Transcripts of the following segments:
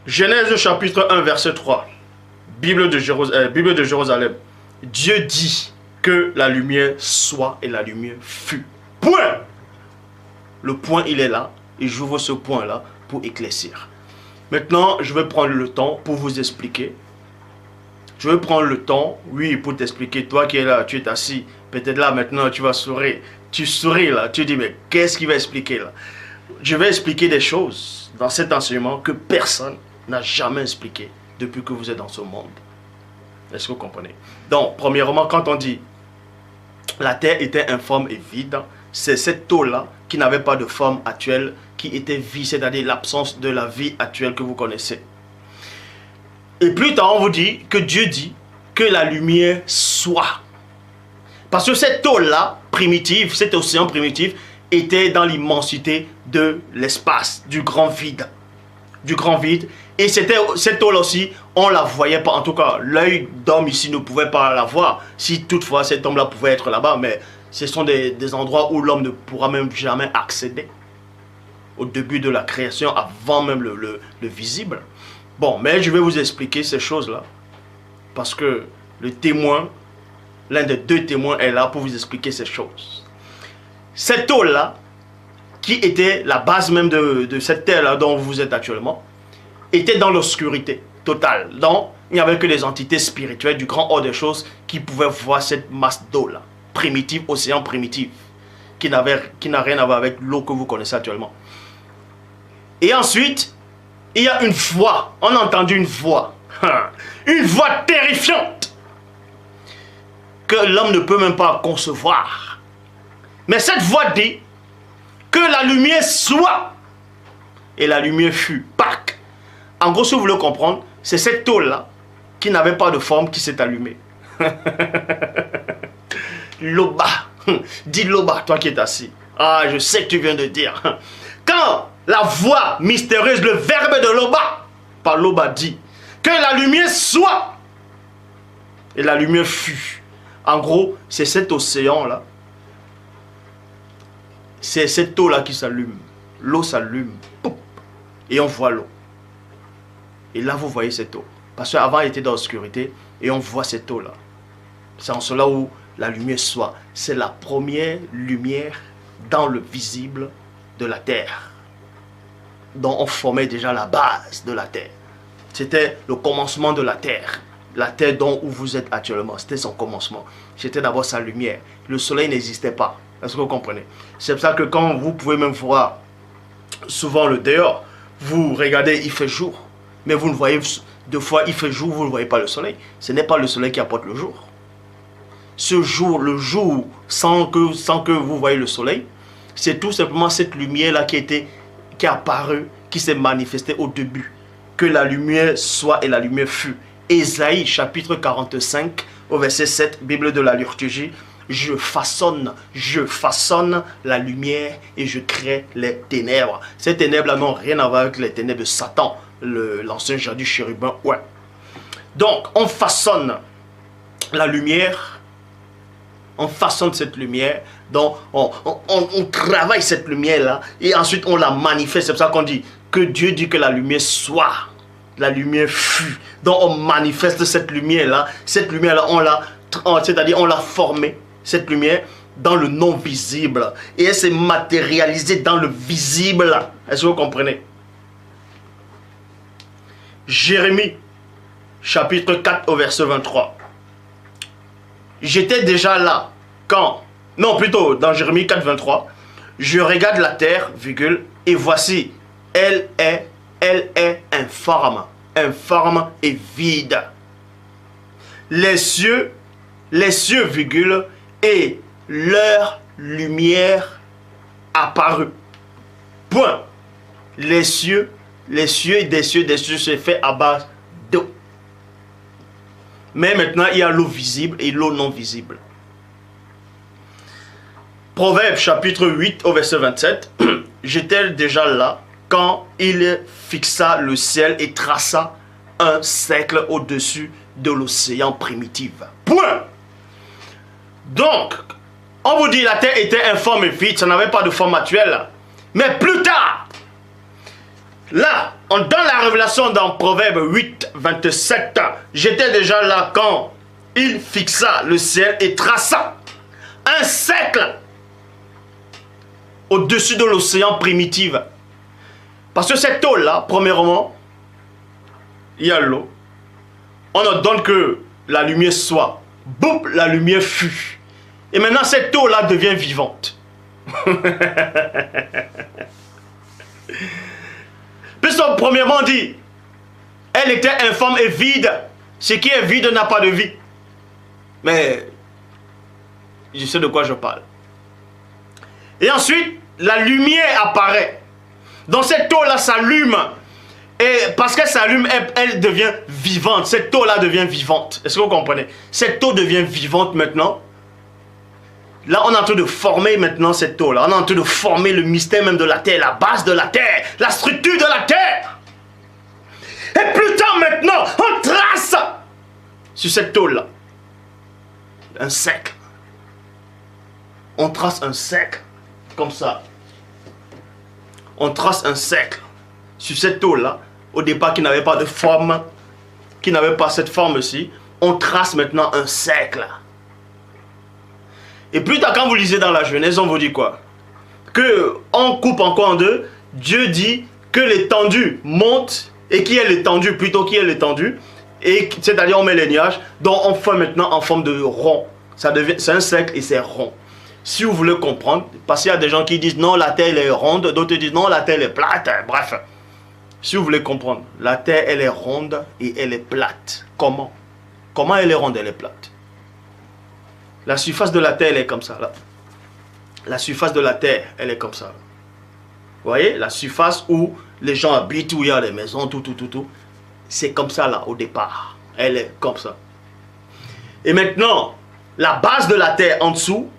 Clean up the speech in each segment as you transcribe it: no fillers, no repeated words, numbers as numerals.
Genèse chapitre 1 verset 3. Bible de Jérusalem. Dieu dit que la lumière soit et la lumière fut. Point. Le point il est là et j'ouvre ce point là pour éclaircir. Maintenant je vais prendre le temps pour vous expliquer. Je vais prendre le temps, oui, pour t'expliquer. Toi qui es là, tu es assis. Peut-être là maintenant tu vas sourire. Tu souris là, tu dis mais qu'est-ce qu'il va expliquer là? Je vais expliquer des choses dans cet enseignement que personne n'a jamais expliqué depuis que vous êtes dans ce monde. Est-ce que vous comprenez? Donc, premièrement, quand on dit la terre était informe et vide, c'est cette eau-là qui n'avait pas de forme actuelle, qui était vide, c'est-à-dire l'absence de la vie actuelle que vous connaissez. Et plus tard, on vous dit que Dieu dit que la lumière soit. Parce que cette eau-là, primitive, cet océan primitif, était dans l'immensité de l'espace, du grand vide. Du grand vide. Et cette eau-là aussi, on ne la voyait pas. En tout cas, l'œil d'homme ici ne pouvait pas la voir. Si toutefois cet homme-là pouvait être là-bas, mais ce sont des endroits où l'homme ne pourra même jamais accéder. Au début de la création, avant même le visible. Bon, mais je vais vous expliquer ces choses-là. Parce que le témoin, l'un des deux témoins est là pour vous expliquer ces choses. Cette eau-là, qui était la base même de cette terre-là dont vous êtes actuellement, était dans l'obscurité totale. Donc, il n'y avait que les entités spirituelles du grand hors des choses qui pouvaient voir cette masse d'eau-là, primitive, océan primitif, qui n'a rien à voir avec l'eau que vous connaissez actuellement. Et ensuite, il y a une voix, on a entendu une voix terrifiante, que l'homme ne peut même pas concevoir. Mais cette voix dit que la lumière soit, et la lumière fut. Pac. En gros, si vous voulez comprendre, c'est cette eau-là qui n'avait pas de forme qui s'est allumée. Loba. Dis Loba, toi qui es assis. Ah, je sais que tu viens de dire. Quand la voix mystérieuse, le verbe de Loba, par Loba dit que la lumière soit, et la lumière fut. En gros, c'est cet océan-là. C'est cette eau-là qui s'allume. L'eau s'allume. Et on voit l'eau. Et là, vous voyez cette eau. Parce qu'avant, elle était dans l'obscurité. Et on voit cette eau-là. C'est en cela où la lumière soit. C'est la première lumière dans le visible de la terre. Dont on formait déjà la base de la terre. C'était le commencement de la terre. La terre dont où vous êtes actuellement. C'était son commencement. C'était d'abord sa lumière. Le soleil n'existait pas. Est-ce que vous comprenez? C'est pour ça que quand vous pouvez même voir souvent le dehors, vous regardez, il fait jour. Mais vous ne voyez, deux fois il fait jour, vous ne voyez pas le soleil. Ce n'est pas le soleil qui apporte le jour. Ce jour, le jour, sans que vous voyez le soleil, c'est tout simplement cette lumière-là qui est apparue, qui s'est manifestée au début. Que la lumière soit et la lumière fut. Ésaïe chapitre 45 au verset 7, Bible de la liturgie. Je façonne la lumière et je crée les ténèbres. Ces ténèbres-là n'ont rien à voir avec les ténèbres de Satan, l'ancien jardin chérubin. Ouais. Donc, on façonne la lumière, on façonne cette lumière, donc on travaille cette lumière-là et ensuite on la manifeste. C'est pour ça qu'on dit que Dieu dit que la lumière soit, la lumière fut. Donc, on manifeste cette lumière-là. Cette lumière-là, c'est-à-dire on l'a formée. Cette lumière dans le non visible et elle s'est matérialisée dans le visible. Est-ce que vous comprenez? Jérémie chapitre 4 au verset 23. J'étais déjà là quand, non plutôt dans Jérémie 4 23, je regarde la terre, virgule, et voici elle est informe et vide. Les cieux, virgule, et leur lumière apparut. Point. Les cieux des cieux c'est fait à base d'eau. Mais maintenant, il y a l'eau visible et l'eau non visible. Proverbe chapitre 8 au verset 27. J'étais déjà là quand il fixa le ciel et traça un cercle au-dessus de l'océan primitif. Point. Donc, on vous dit la terre était informe et vide, ça n'avait pas de forme actuelle. Mais plus tard, Là, dans la révélation dans Proverbe 8, 27, j'étais déjà là quand il fixa le ciel et traça un cercle au-dessus de l'océan primitif. Parce que cette eau-là, premièrement, il y a l'eau. On ordonne que la lumière soit. Boum, la lumière fut. Et maintenant, cette eau-là devient vivante. Puisque premièrement on dit, elle était informe et vide. Ce qui est vide n'a pas de vie. Mais, je sais de quoi je parle. Et ensuite, la lumière apparaît. Donc cette eau-là s'allume. Et parce qu'elle s'allume, elle devient vivante. Cette eau-là devient vivante. Est-ce que vous comprenez? Cette eau devient vivante maintenant. Là, on est en train de former maintenant cette eau-là. On est en train de former le mystère même de la terre, la base de la terre, la structure de la terre. Et plus tard maintenant, on trace sur cette eau-là un cercle. On trace un cercle comme ça. On trace un cercle sur cette eau-là, au départ qui n'avait pas de forme, qui n'avait pas cette forme-ci. On trace maintenant un cercle. Et plus tard, quand vous lisez dans la Genèse, on vous dit quoi? Que on coupe encore en deux. Dieu dit que l'étendue monte, et qui est l'étendue, plutôt qui est l'étendue, et c'est-à-dire on met les nuages, donc on fait maintenant en forme de rond. C'est un cercle et c'est rond. Si vous voulez comprendre, parce qu'il y a des gens qui disent non, la terre elle est ronde, d'autres disent non, la terre elle est plate, bref. Si vous voulez comprendre, la terre elle est ronde et elle est plate. Comment? Comment elle est ronde, elle est plate? La surface de la terre, elle est comme ça, là. La surface de la terre, elle est comme ça. Vous voyez? La surface où les gens habitent, où il y a des maisons, tout. C'est comme ça, là, au départ. Elle est comme ça. Et maintenant, la base de la terre en dessous,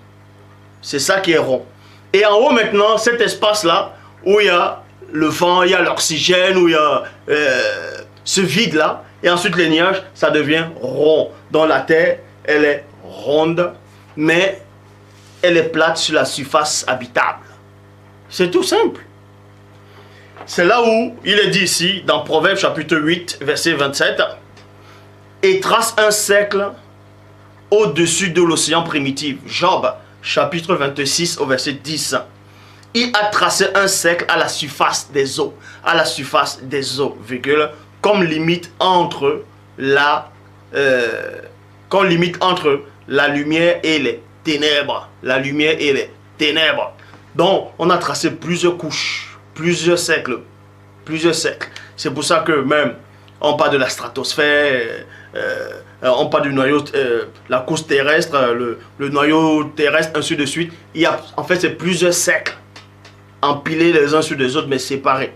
c'est ça qui est rond. Et en haut, maintenant, cet espace-là, où il y a le vent, il y a l'oxygène, où il y a ce vide-là, et ensuite les nuages, ça devient rond. Donc la terre, elle est ronde, mais elle est plate sur la surface habitable. C'est tout simple. C'est là où il est dit ici, dans Proverbe chapitre 8, verset 27, « Et trace un cercle au-dessus de l'océan primitif. » Job, chapitre 26, au verset 10. « Il a tracé un cercle à la surface des eaux. » À la surface des eaux, virgule, comme limite entre la lumière et les ténèbres. La lumière et les ténèbres. Donc, on a tracé plusieurs couches, plusieurs cercles. C'est pour ça que même, on parle de la stratosphère, on parle du noyau, la couche terrestre, le noyau terrestre, ainsi de suite. Il y a, en fait, c'est plusieurs cercles, empilés les uns sur les autres, mais séparés.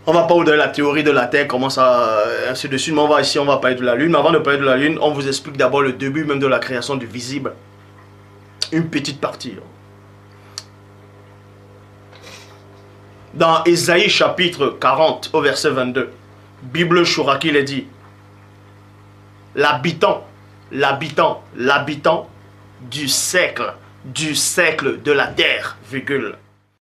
On va pas vous donner la théorie de la Terre, comment ça, ainsi de suite, mais on va parler de la Lune. Mais avant de parler de la Lune, on vous explique d'abord le début même de la création du visible. Une petite partie. Dans Ésaïe chapitre 40, au verset 22, Bible Chouraki, il est dit, l'habitant du cercle de la terre, virgule,